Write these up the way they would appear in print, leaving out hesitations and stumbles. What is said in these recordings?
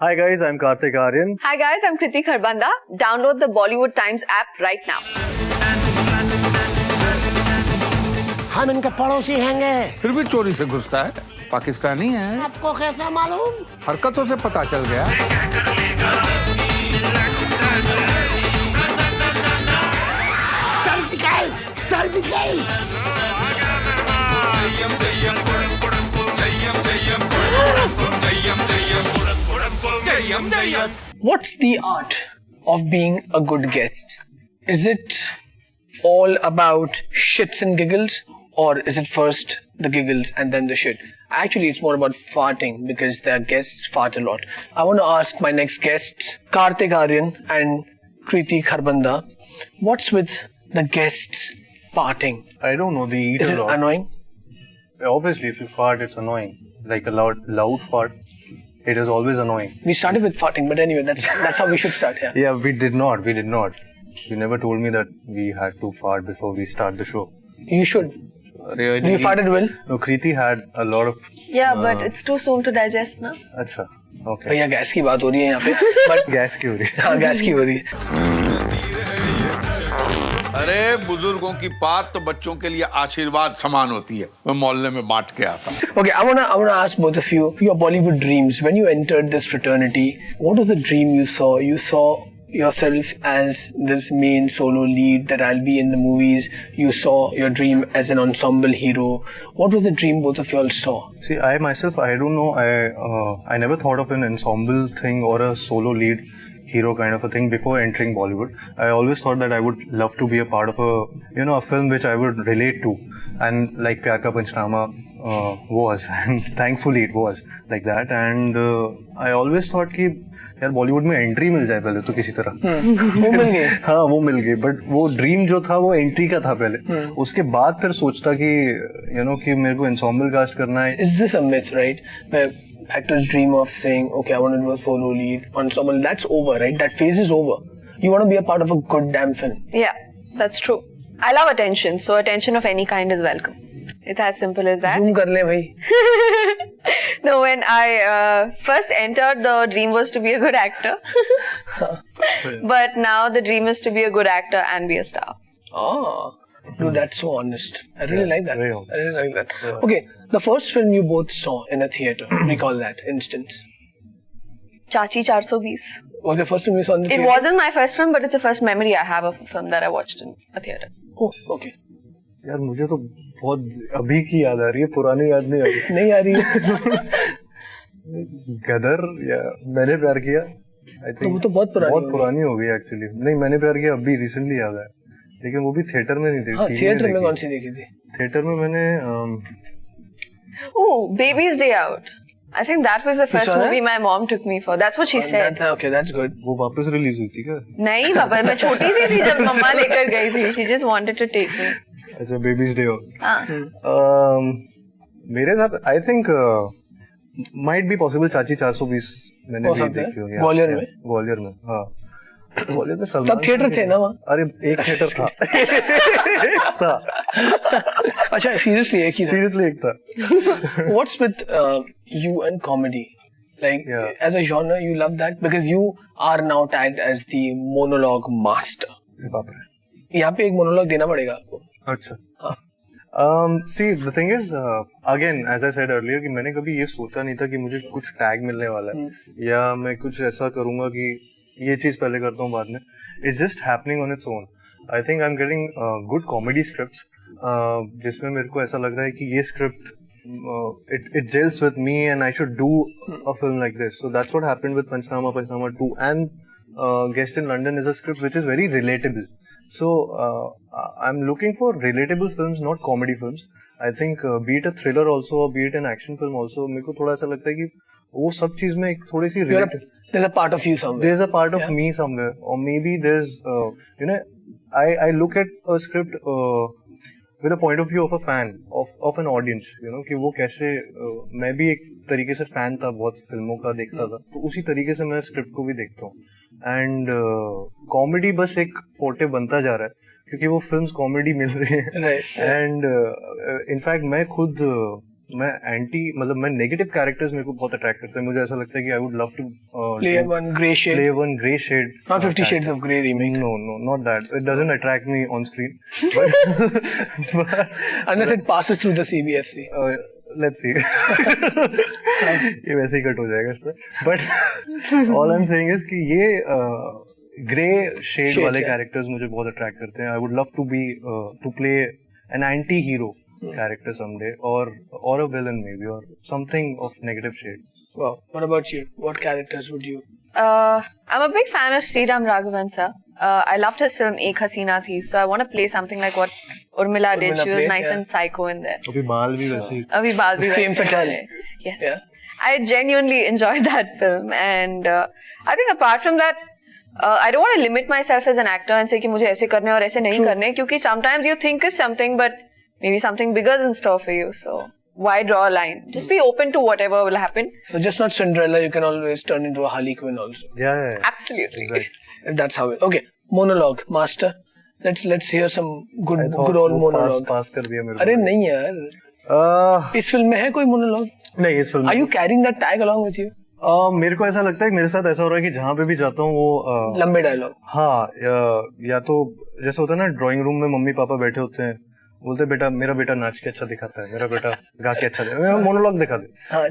Hi guys, I'm Kartik Aaryan. Hi guys, I'm Kriti Kharbanda. Download the Bollywood Times app right now. हम इनके पड़ोसी हैंगे। फिर भी चोरी से घुसता है, पाकिस्तानी है। आपको कैसा मालूम? हरकतों से पता चल गया। Surgical, surgical. What's the art of being a good guest? Is it all about shits and giggles, or is it first the giggles and then the shit? Actually, it's more about farting because their guests fart a lot. I want to ask my next guests, Kartik Aaryan and Kriti Kharbanda, what's with the guests farting? I don't know, they eat Is a it lot. annoying? Obviously, if you fart, it's annoying. Like a loud fart, it is always annoying. We started with farting, but anyway, that's how we should start here. Yeah, we did not. You never told me that we had to fart before we start the show. You should. Do you farted well? No, Kriti had a lot of... Yeah, but it's too soon to digest now. अच्छा, okay. भैया gas की बात हो रही है यहाँ पे, but gas की हो रही है। हाँ गैस की हो रही है। अरे बुजुर्गों की बात तो बच्चों के लिए आशीर्वाद समान होती है। मैं मोहल्ले में बांट के आता हूँ। Okay, I wanna ask both of you your Bollywood dreams. When you entered this fraternity, what was the dream you saw? You saw yourself as this main solo lead that I'll be in the movies. You saw your dream as an ensemble hero. What was the dream both of y'all saw? See, I myself, I don't know. I never thought of an ensemble thing or a solo lead hero kind of a thing before entering Bollywood. I always thought that I would love to be a part of a film which I would relate to, and like Pyar Ka Panchnama was, and thankfully it was like that. And I always thought कि यार बॉलीवुड में entry मिल जाए पहले तो किसी तरह। वो मिल गए। हाँ वो मिल गई, बट वो ड्रीम जो था वो एंट्री का था पहले। उसके बाद फिर सोचता कि कि मेरे को एंसेम्बल कास्ट करना है। Is this a myth, right? Where actors dream of saying, okay, I want to do a solo lead ensemble. That's over, right? That phase is over. You want to be a part of a good damn film. Yeah, that's true. I love attention, so attention of any kind is welcome. It's as simple as that. Zoom कर ले भाई। No, when I first entered, the dream was to be a good actor. But now the dream is to be a good actor and be a star. Oh, dude, that's so honest. I really like that. very I honest. really like that. Yeah. Okay, the first film you both saw in a theater, recall that instance. Chachi 420. Was the first film you saw in the It theater? wasn't my first film, but it's the first memory I have of a film that I watched in a theater. Oh, okay. यार मुझे तो बहुत अभी की याद आ रही है, पुरानी याद नहीं आ रही। नहीं आ रही है। गदर या मैंने प्यार किया, आई थिंक वो तो बहुत पुरानी हो गई एक्चुअली। नहीं, मैंने प्यार किया अभी रिसेंटली याद है, लेकिन वो भी थिएटर में नहीं थी। हाँ, थिएटर में कौन सी देखी थी? थिएटर में मैंने Oh, Baby's Day Out. I think that was the first movie my mom took me for. That's what she said. Okay, that's good. वो वापस रिलीज हुई थी क्या? नहीं पापा, मैं छोटी सी थी जब मम्मा लेकर गई थी. She just wanted to take me. अच्छा, बेबीज डे आउट। हाँ. मेरे साथ I think might be possible चाची 420 मैंने भी देखी होगी। ग्वालियर में? ग्वालियर में, हाँ। ग्वालियर में सलमान तब थिएटर थे ना वहाँ? अरे एक थिएटर था। अच्छा, seriously एक ही था? Seriously एक था। What's with you and comedy? Like, as a genre, you love that because you are now tagged as the monologue master. बाप रे। यहाँ पे एक मोनोलॉग देना पड़ेगा आपको। अच्छा। See, the thing is, again, as I said earlier, कि मैंने कभी ये सोचा नहीं था कि मुझे कुछ टैग मिलने वाला है, या मैं कुछ ऐसा करूँगा कि ये चीज़ पहले करता हूँ बाद में। It's just happening on its own. I think I'm getting good comedy scripts, जिसमें मेरे को ऐसा लग रहा है कि ये script it gels with me and I should do a film like this. So that's what happened with Panchnama 2, and Guest in London is a script which is very relatable. So I'm looking for relatable films, not comedy films. I think be it a thriller also or be it an action film also, मेरे को थोड़ा ऐसा लगता है कि वो सब चीज में एक थोड़ी सी there's a part of you somewhere. There's a part of me somewhere, or maybe there's I look at a script with a point of view of a fan, of an audience, कि वो कैसे मैं भी एक तरीके से fan था, बहुत फिल्मों का देखता था, तो उसी तरीके से मैं स्क्रिप्ट को भी देखता हूँ। एंड कॉमेडी बस एक फोर्टे बनता जा रहा है क्योंकि वो फिल्म्स कॉमेडी मिल रही है। एंड इनफैक्ट मैं खुद मैं एंटी मतलब मैं नेगेटिव कैरेक्टर्स मेरे को बहुत अट्रैक्ट करते हैं. मुझे ऐसा लगता है कि I would love to play one grey shade. play one grey shade. Not 50 Shades of Grey remake. No, not that. It doesn't attract me on screen. Unless it passes through the CBFC. Let's see. ये वैसे ही cut हो जाएगा इस पे. But all I'm saying is कि ये grey shade वाले characters मुझे बहुत अट्रैक्ट करते हैं. I would love to be to play an anti-hero character someday, or a villain maybe, or something of negative shade. Wow. What about you? What characters would you? I'm a big fan of Sriram Raghavan sir. I loved his film Ek Hasina Thi, so I want to play something like what Urmila did. She was played, nice yeah. and psycho in there. अभी बाल भी वैसे ही. Abhi baal bhi Femme वैसे fatale. है. Yes. Yeah. I genuinely enjoyed that film, and I think apart from that, I don't want to limit myself as an actor and say कि मुझे ऐसे करने और ऐसे नहीं करने, क्योंकि sometimes you think of something but maybe something bigger is in store for you. So why draw a line? Just be open to whatever will happen. So just not Cinderella, you can always turn into a Harley Quinn also. Yeah. Absolutely. Exactly. If that's how it. Okay, monologue, master. Let's hear some good old monologue. पास कर दिया मेरे को. अरे नहीं यार. इस film में है कोई monologue? नहीं इस film. Are you carrying that tag along with you? मेरे को ऐसा लगता है कि मेरे साथ ऐसा हो रहा है कि जहाँ पे भी जाता हूँ वो लंबे डायलॉग. हाँ या तो जैसे होता है ना ड्राइंग रूम में मम्मी पापा बैठे होते हैं, बोलते बेटा मेरा बेटा नाच के अच्छा दिखाता है, मेरा बेटा गा के अच्छा मोनोलॉग दिखा दे.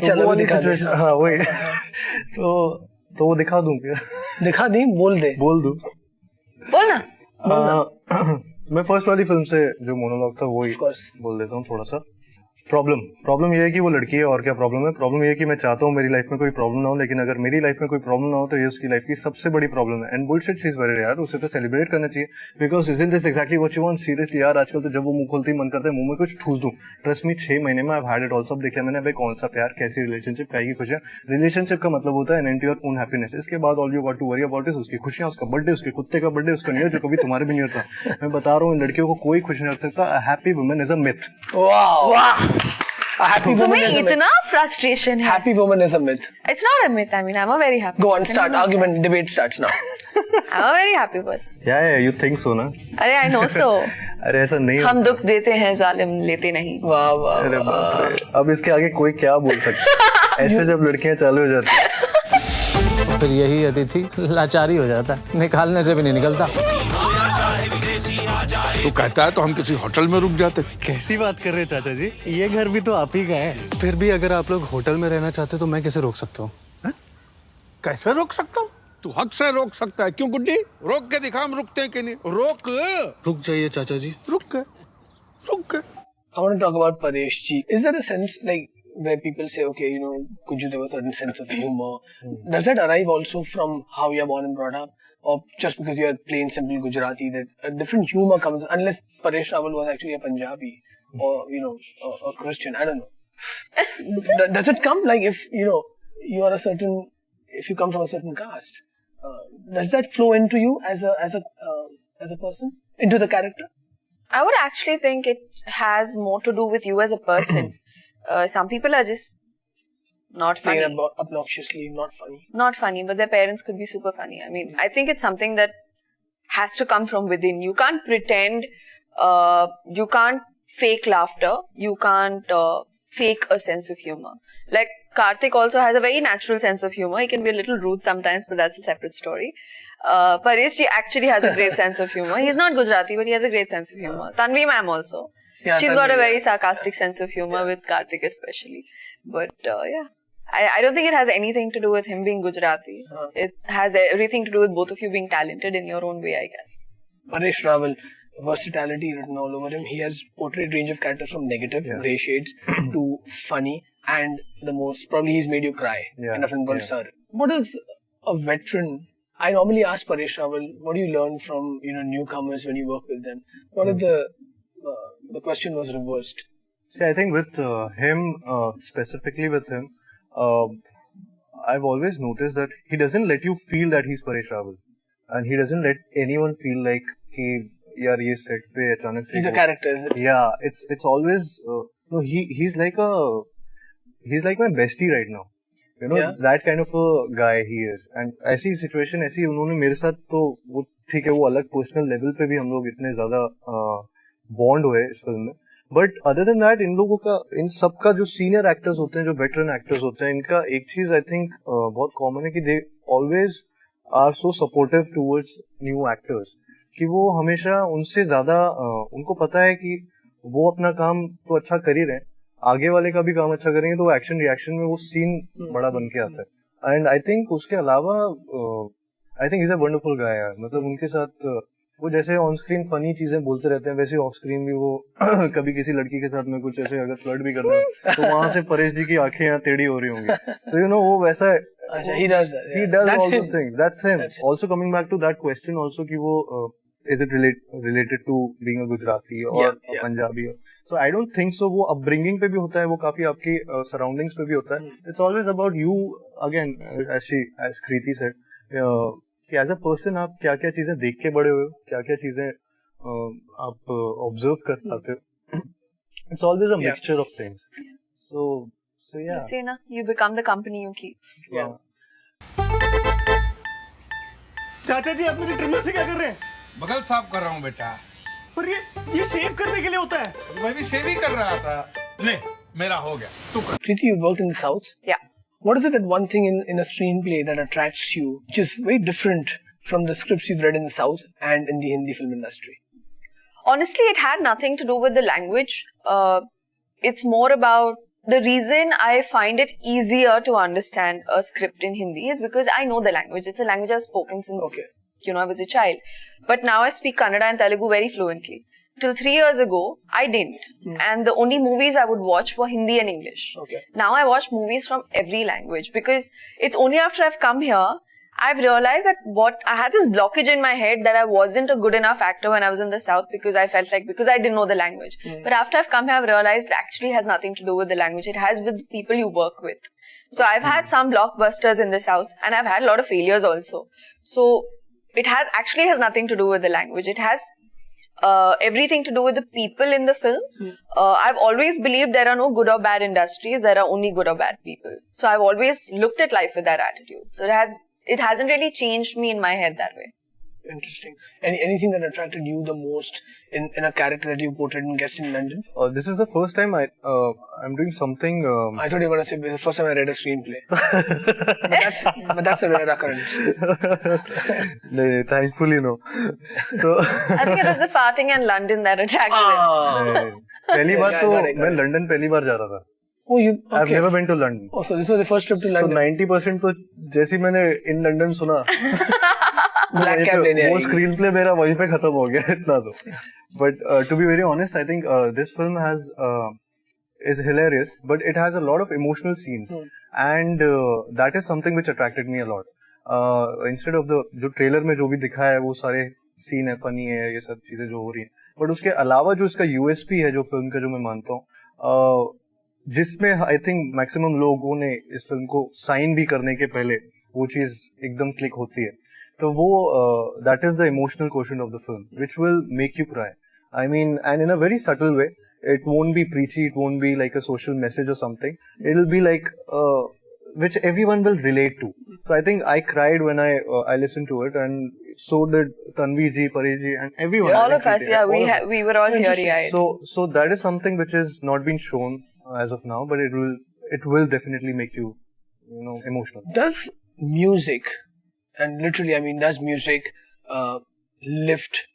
तो वो वाली सिचुएशन. हाँ वही. तो वो दिखा दूं क्या? दिखा दी. बोल दूं. बोलना. मैं फर्स्ट वाली फिल्म से जो मोनोलॉग था वो ही बोल देता हूँ थोड़ा सा. प्रॉब्लम ये है कि वो लड़की है और क्या प्रॉब्लम है. प्रॉब्लम ये है कि मैं चाहता हूँ मेरी लाइफ में कोई प्रॉब्लम ना हो, लेकिन अगर मेरी लाइफ में कोई प्रॉब्लम ना हो तो ये उसकी लाइफ की सबसे बड़ी प्रॉब्लम है. And bullshit she is very यार, उसे तो सेलिब्रेट करना चाहिए. Because isn't this exactly what you want. Seriously यार आजकल तो जब वो मुंह खोलती मन करता है मुंह में कुछ ठूस दूं. ट्रस्ट मी 6 महीने में I have had it all. सब देख लिया मैंने. भाई कौन सा प्यार, कैसी रिलेशनशिप, क्या की खुशियां. रिलेशनशिप का मतलब होता है एंड योर ओन हैप्पीनेस. इसके बाद all you got to worry about is उसकी खुशियां, उसका बर्थडे, उसके कुत्ते का बर्थडे, उसका न्यू ईयर जो कभी तुम्हारे भी नहीं होता. मैं बता रहा हूँ इन लड़कियों को कोई खुश नहीं रख सकता. Happy woman is a myth. वाह. A happy woman is a myth. इतना frustration है. Happy woman is a myth. It's not a myth. I mean, I'm a very happy. Go on, start. Argument, debate starts now. I'm a very happy person. Yeah, you think so ना? अरे I know so. अरे ऐसा नहीं. हम दुख देते हैं, जालिम लेते नहीं. वाह वाह. अरे बाप रे. अब इसके आगे कोई क्या बोल सकता है? ऐसे जब लड़कियां चालू हो जाती हैं फिर यही अतिथि लाचारी हो जाता है, निकालने से भी नहीं निकलता. तू कहता है तो हम किसी होटल में रुक जाते. कैसी बात कर रहे हैं चाचा जी, ये घर भी तो आप ही का है. फिर भी अगर आप लोग होटल में रहना चाहते तो मैं कैसे रोक सकता हूँ? कैसे रोक सकता हूँ? तू हक से रोक सकता है. क्यों गुड्डी? रोक के दिखा हम रुकते हैं कि नहीं. रुक जाइए चाचा जी. रुक के. I want to talk about Paresh ji. Is there a sense like where people say, okay, you know, could you have a certain sense of humor? Does that arrive also from how you are born and brought up? Or just because you are plain simple Gujarati that a different humor comes, unless Paresh Rawal was actually a Punjabi or, you know, a Christian, I don't know. Does it come like if, you know, you are if you come from a certain caste, does that flow into you as a person, into the character? I would actually think it has more to do with you as a person. Some people are just not funny. Plain obnoxiously not funny. Not funny, but their parents could be super funny. I mean, I think it's something that has to come from within. You can't pretend, you can't fake laughter, you can't fake a sense of humor. Like, Kartik also has a very natural sense of humor. He can be a little rude sometimes, but that's a separate story. Paresh ji actually has a great sense of humor. He's not Gujarati, but he has a great sense of humor. Tanvi ma'am also. Yeah, She's Tanvi, got a very sarcastic sense of humor with Kartik especially. But yeah, I don't think it has anything to do with him being Gujarati. It has everything to do with both of you being talented in your own way, I guess. Paresh Rawal, versatility written all over him. He has portrayed range of characters from negative, grey shades, to funny, and the most, probably he's made you cry in a film called Sir. What is a veteran? I normally ask Paresh Rawal, what do you learn from, you know, newcomers when you work with them? What if the question was reversed? See, I think with him, specifically with him, I've always noticed that he doesn't let you feel that he's Paresh Rawal. And he doesn't let anyone feel like कि यार ये set पे अचानक से He's a character, is it? Yeah, it's always no, he's like my bestie right now. You know, that kind of a guy he is. And ऐसी situation ऐसी उन्होंने मेरे साथ तो वो ठीक है वो अलग पर्सनल लेवल पे भी हम लोग इतने ज्यादा बॉन्ड हुए इस फिल्म में. But other than that in लोगों का, इन सबका जो सीनियर एक्टर्स होते हैं, जो वेटरन एक्टर्स होते हैं, इनका एक चीज आई थिंक बहुत कॉमन है कि they always are so supportive towards new actors, कि वो हमेशा उनसे ज्यादा उनको पता है कि वो अपना काम तो अच्छा कर ही रहे हैं, आगे वाले का भी काम अच्छा करेंगे तो एक्शन रिएक्शन में वो सीन बड़ा बन के आता है. एंड आई थिंक उसके अलावा I think is a wonderful guy यार. मतलब उनके साथ वो जैसे ऑन स्क्रीन फनी चीजें बोलते रहते हैं, वैसे ऑफ स्क्रीन भी वो कभी किसी लड़की के साथ में कुछ ऐसे अगर फ्लर्ट भी कर रहे हैं तो वहां से परेश जी की आंखें यहाँ टेढ़ी हो रही होंगी. सो यू नो वो वैसा है. He does that. He does all those things. That's him. Also coming back to that question also कि वो is it related to being a Gujarati or a Punjabi? So I don't think so. वो upbringing पे भी होता है, वो काफी आपकी surroundings पे भी होता है. It's always about you again, as Kriti said. कि एज अ पर्सन आप क्या क्या चीजें देख के बड़े हुए हो, क्या क्या चीजें आप ऑब्जर्व कर पाते हो. It's always a mixture of things. So yeah See na, you become the company you keep. चाचा जी आप मेरे ट्रिमर से क्या कर रहे हैं? बगल साफ कर रहा हूँ बेटा. पर ये शेव करने के लिए होता है. मैं भी शेव ही कर रहा था. ले मेरा हो गया, तू कर. Kriti, you worked in the South. Yeah. What is it that one thing in a screenplay that attracts you, which is very different from the scripts you've read in the South and in the Hindi film industry? Honestly, it had nothing to do with the language. It's more about the reason I find it easier to understand a script in Hindi is because I know the language. It's a language I've spoken since, I was a child. But now I speak Kannada and Telugu very fluently. Till 3 years ago, I didn't. And the only movies I would watch were Hindi and English. Okay. Now I watch movies from every language because it's only after I've come here, I've realized that I had this blockage in my head that I wasn't a good enough actor when I was in the South because I felt like, because I didn't know the language. But after I've come here, I've realized it actually has nothing to do with the language. It has with the people you work with. So I've had some blockbusters in the South and I've had a lot of failures also. So it actually has nothing to do with the language. It has everything to do with the people in the film. I've always believed there are no good or bad industries, there are only good or bad people. So I've always looked at life with that attitude. So it hasn't really changed me in my head that way. Interesting. Anything that attracted you the most in a character that you portrayed in Guest in London? This is the first time I'm doing something. I thought you were going to say, this is the first time I read a screenplay. but that's a rare occurrence. No, thankfully no. So I think it was the farting in London that attracted me. पहली बार तो मैं London पहली बार जा रहा था. Oh, I've never been to London. Oh, so this was the first trip to London. So 90% तो जैसे ही मैंने इन लंदन सुना Black Cab लेने वो स्क्रीन प्ले मेरा वहीं पे खत्म हो गया इतना तो. But to be very honest, I think this film is hilarious, but it has a lot of emotional scenes, and that is something which attracted me a lot. Instead of जो trailer में जो भी दिखा है वो सारे scene है, funny है, ये सब चीजें जो हो रही हैं, बट उसके अलावा जो इसका यूएसपी है जो फिल्म का, जो मैं मानता हूँ, जिसमें आई थिंक मैक्सिमम लोगों ने इस फिल्म को साइन भी करने के पहले वो चीज एकदम क्लिक होती है, तो वो that is the emotional quotient of the film which will make you cry. I mean, and in a very subtle way. It won't be preachy, it won't be like a social message or something. It'll be like which everyone will relate to. So I think I cried when I listened to it, and so did Tanvi ji, Pare ji, and everyone. All of us, yeah, we were all teary-eyed. So that is something which is not been shown as of now, but it will definitely make you emotional. Does music, and literally I mean, does music lift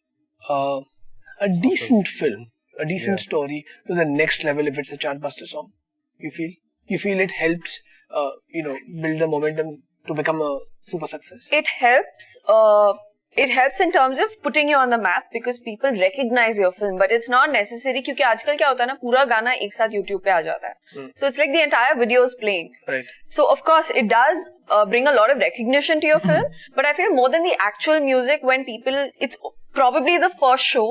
a decent film, a decent story to the next level if it's a chartbuster song? You feel it helps build the momentum to become a super success? It helps in terms of putting you on the map because people recognize your film, but it's not necessary क्योंकि आजकल क्या होता है ना, पूरा गाना एक साथ YouTube पे आ जाता है. So it's like the entire video is playing. Right. So of course it does bring a lot of recognition to your film, but I feel more than the actual music, when people, it's probably the first show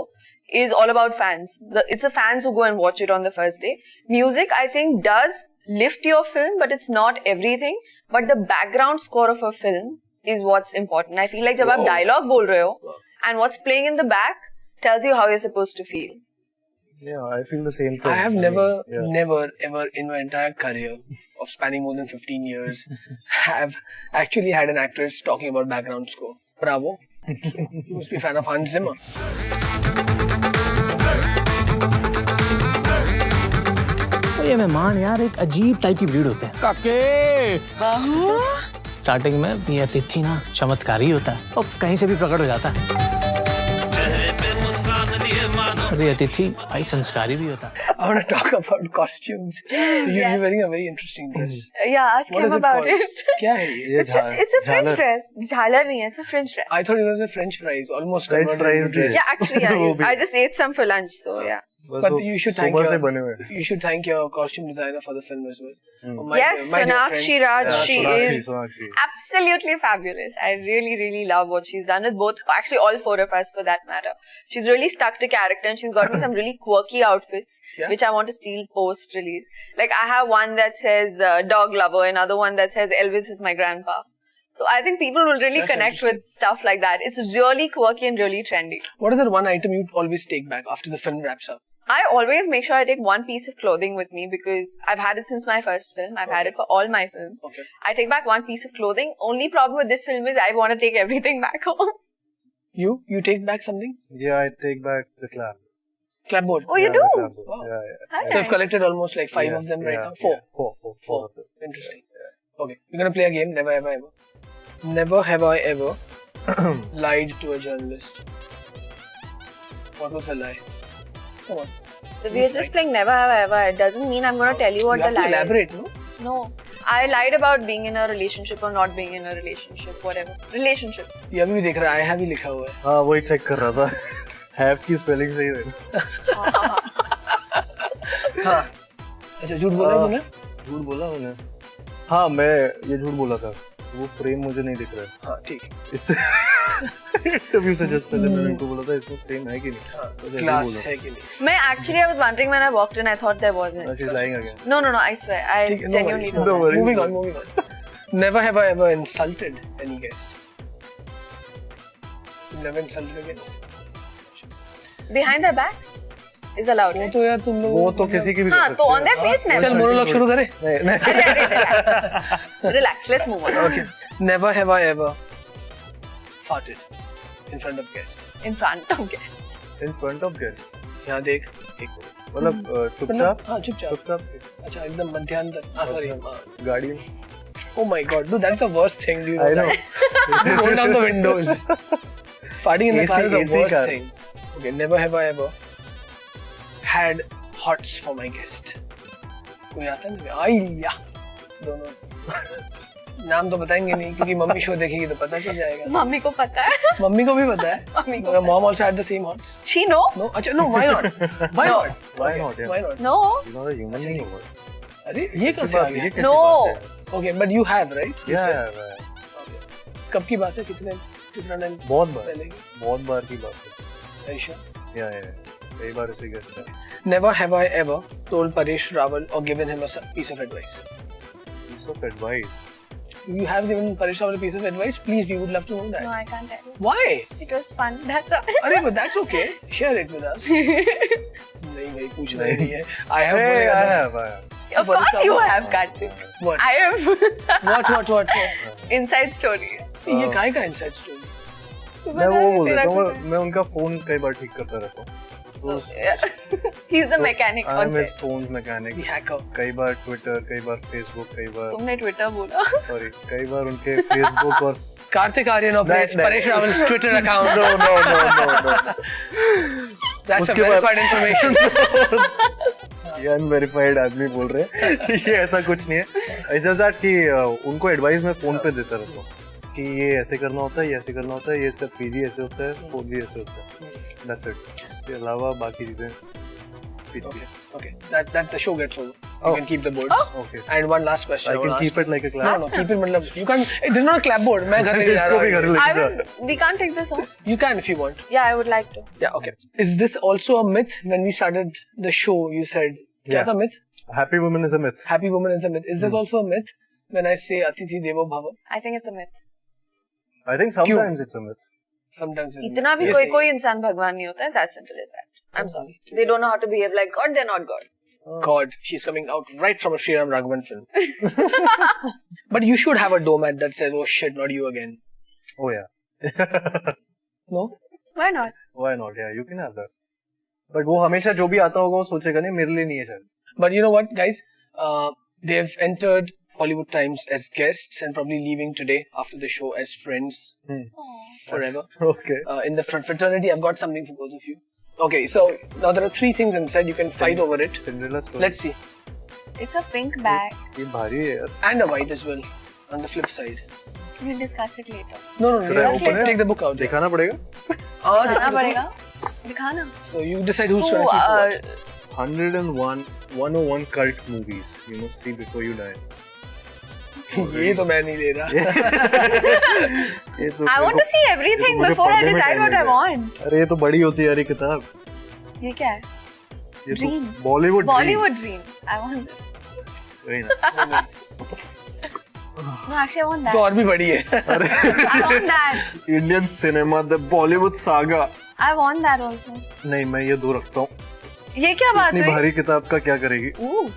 is all about fans. It's the fans who go and watch it on the first day. Music, I think, does lift your film, but it's not everything. But the background score of a film is what's important. I feel like जब आप dialogue बोल रहे हो, and what's playing in the back tells you how you're supposed to feel. Yeah, I feel the same thing. I have never ever in my entire career of spanning more than 15 years have actually had an actress talking about background score. Bravo. You must be a fan of Hans Zimmer. तो ये मेहमान यार एक अजीब type की breed होते हैं। काके स्टार्टिंग में ये अतिथि ना चमत्कारी होता है और कहीं से भी प्रकट हो जाता है। और ये अतिथि भाई संस्कारी भी होता है। I want to talk about costumes. You're wearing a very interesting dress. Yeah, ask What him is it about called? it. क्या है ये? It's a French dress. Jhalar nahi hai, it's a French dress. I thought it was a French fries. Almost French converted fries into dress. Yeah, actually, yeah, I just ate some for lunch, so yeah. But you should thank सुबह से बने हुए। you should thank your costume designer for the film as well. Oh, Yes, my dear Sonakshi friend. Raj, she Sonakshi, is Sonakshi. absolutely fabulous. I really, really love what she's done with both, actually all four of us for that matter. She's really stuck to character and she's got me some really quirky outfits, Yeah? which I want to steal post-release. Like I have one that says dog lover, another one that says Elvis is my grandpa. So I think people will really That's connect with stuff like that. It's really quirky and really trendy. What is that one item you always take back after the film wraps up? I always make sure I take one piece of clothing with me because I've had it since my first film. I've had it for all my films. Okay. I take back one piece of clothing. Only problem with this film is I want to take everything back home. You take back something? Yeah, I take back the clap. Clapboard. Oh, you Yeah, do? the clapboard. Wow. Yeah, yeah. Hi, So I've collected almost like 5 Yeah, of them right yeah, now. 4. yeah. Four of them. Interesting. Okay, we're gonna play a game. Never have I ever. Never have I ever lied to a journalist. What was a lie? Come on. So we are just playing never have I ever. It doesn't mean I'm going to tell you what You the have to lie elaborate, is. no? No. I lied about being in a relationship or not being in a relationship, whatever. Relationship. ये अभी भी देख रहा है. I have ही लिखा हुआ है. हाँ वही चेक कर रहा था हैव की स्पेलिंग सही है हाँ. अच्छा झूठ बोला तूने? झूठ बोला मैंने हाँ मैं ये झूठ बोला था वो फ्रेम मुझे नहीं दिख रहा है हाँ ठीक. इससे इंटरव्यू से जस्ट पहले मैंने उनको बोला था इसमें फ्रेम है कि नहीं बस ऐसे ही Class बोला। है कि नहीं? मैं actually I was wondering when I walked in, I thought there wasn't. She's lying again. No, I swear. I ठीक है, no genuinely worries. don't. No worries. Moving on. Never have I ever insulted any guest. You never insulted a guest. Behind their backs is allowed. वो right? तो यार तुम लोग. वो तो किसी की भी कर हाँ, सकते तो हैं। on their face never. चल मोनोलॉग शुरू करें. नहीं नहीं अरे, relax. Relax. Let's move on. Okay. Never have I ever farted in front of guests. In front of guests. in front of guests यहाँ देख. एक मतलब चुपचाप हाँ चुपचाप. चुपचाप अच्छा एकदम मध्यांतर. हाँ सॉरी. गाड़ी में Oh my god, dude, that's the worst thing. Do you know I know. that? Roll down the windows. Farting in the car is the AC worst car. thing. Okay, never have I ever had hots for my guest. कोई आता है ना? आई या दोनों. नाम तो बताएंगे नहीं क्योंकि मम्मी शो देखेगी तो पता चल जाएगा. मम्मी को पता है. मम्मी को भी पता है. मम्मी को My mom also had the same hots. She know? No, अच्छा no, why not? Why No. not? Why Okay, not, yeah. Why not? No. you know the human being over अरे ये कैसे आ ये गया? कैसी No. बात है Okay, but you have, right? You yeah, said. yeah, Okay. कब की बात है? कितना टाइम बहुत पहले की? बार की बात है Aisha. या कई बार ऐसे गेस्ट है Never have I ever told Paresh Rawal or given him a piece of advice. piece of advice You have given Paresh Rawal a piece of advice? Please, we would love to know that. No, I can't tell you. Why? It was fun. That's all. अरे but that's okay. Share it with us. नहीं भाई पूछना ही नहीं है. I have hey बोलेगा I था. have Of course you have, Kartik. What? I have What? inside stories. ये काय का inside story? मैं वो बोल तेरा देता कुछ हूँ मैं उनका फोन कई बार ठीक करता रहता हूँ He's the mechanic I on am his set. Phone mechanic The hacker. कई बार ट्विटर कई बार फेसबुक कई बार तुमने Twitter बोला. सॉरी कई बार उनके फेसबुक और Kartik Aaryan operates नहीं. Paresh Rawal's Twitter account. no That's a उसके बाद- verified information. ये अनवेरिफाइड आदमी बोल रहे हैं ये ऐसा कुछ नहीं है इट्स जस्ट दैट कि उनको एडवाइस मैं फोन पे देता रहता हूँ कि ये ऐसे करना होता है ये ऐसे करना होता है ये इसका 3G ऐसे होता है 4G ऐसे होता है दैट्स इट इसके अलावा बाकी चीजें Okay. That the show gets over. You Oh. can keep the boards. Okay. And one last question. I I can wanna keep ask. it like a No, class no, keep it. मतलब you can't. This is not a clapboard. मैं घर लेके जा इसको भी रहा घर हूँ. I लेके was. जा We can't take this home. You can if you want. Yeah, I would like to. Yeah. Okay. Is this also a myth? When we started the show, you said क्या Yeah. था myth? Happy woman is a myth Happy woman is a myth. Is this also a myth? When I say Atithi Devo Bhava, I think it's a myth. I think sometimes it's a myth sometimes it's इतना भी Yes, कोई इंसान भगवान नहीं होता है. It's as simple as that. I'm sorry. They don't know how to behave like God. They're not God. God, she's coming out right from a Sriram Raghavan film. But you should have a doormat that says, "Oh shit, not you again." ओह या No? Why not? Why not yeah you can have that but वो हमेशा जो भी आता होगा वो सोचेगा नहीं मेरे लिए नहीं है शायद But you know what, guys? They've entered Bollywood Times as guests and probably leaving today after the show as friends forever. Okay. In the fraternity, I've got something for both of you. Okay, so now there are 3 things inside. You can fight over it. Cinderella story. Let's see. It's a pink bag. ये भारी है यार. And a white as well on the flip side. We'll discuss it later. No. Should I open it? Take the book out. दिखाना पड़ेगा. दिखाना पड़ेगा. दिखाना. So you decide who's तू going to keep what. 101 cult movies you must see before you die. ये तो मैं नहीं ले रहा. ये तो I want to see everything before I decide what I want. अरे ये तो बड़ी होती है यार ये किताब. ये क्या है? ये तो Dreams. Bollywood Dreams. I want this. Very nice. No, actually I want that. तो और भी बड़ी है. I want that. Indian cinema, the Bollywood saga. I want that also. नहीं मैं ये 2 रखता हूँ. ये क्या बात इतनी हुई? भारी किताब का क्या करेगी? Ooh.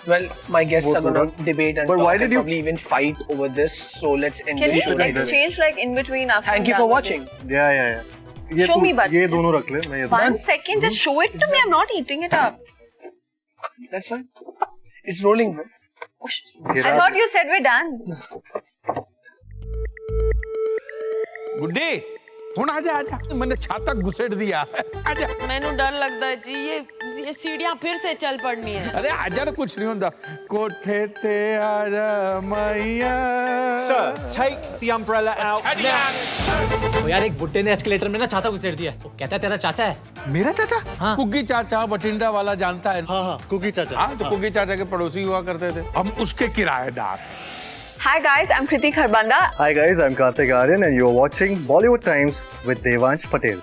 Well, my guests are going to debate and But talk why and did you- probably even fight over this. So let's end Can this we show like this. exchange like in between after? Thank you we're for done with watching. this? Yeah. ये Show तू- me, but ये just दोनों रख ले मैं ये 1 second, just show it to me. I'm not eating it up. That's fine. It's rolling, bro. I thought you said we're done. गुड्डे ਹੁਣ आजा आजा मैंने छाता घुसेड़ दिया आजा मैनू डर लगता है जी ये सीढ़ियां फिर से चल पड़नी है अरे आजा ना कुछ नहीं होता कोठे ते आजा मैया Sir, take the umbrella out now. तो यार एक बुड्ढे ने एस्केलेटर में ना छाता घुसेड़ दिया. वो कहता है तेरा चाचा है. मेरा चाचा? हाँ. कुकी चाचा बठिंडा वाला जानता है हाँ कुकी चाचा. हाँ तो कुकी चाचा के पड़ोसी हुआ करते थे हम उसके किराएदार. Hi guys, I'm Kriti Kharbanda. Hi guys, I'm Kartik Aaryan and you're watching Bollywood Times with Devansh Patel.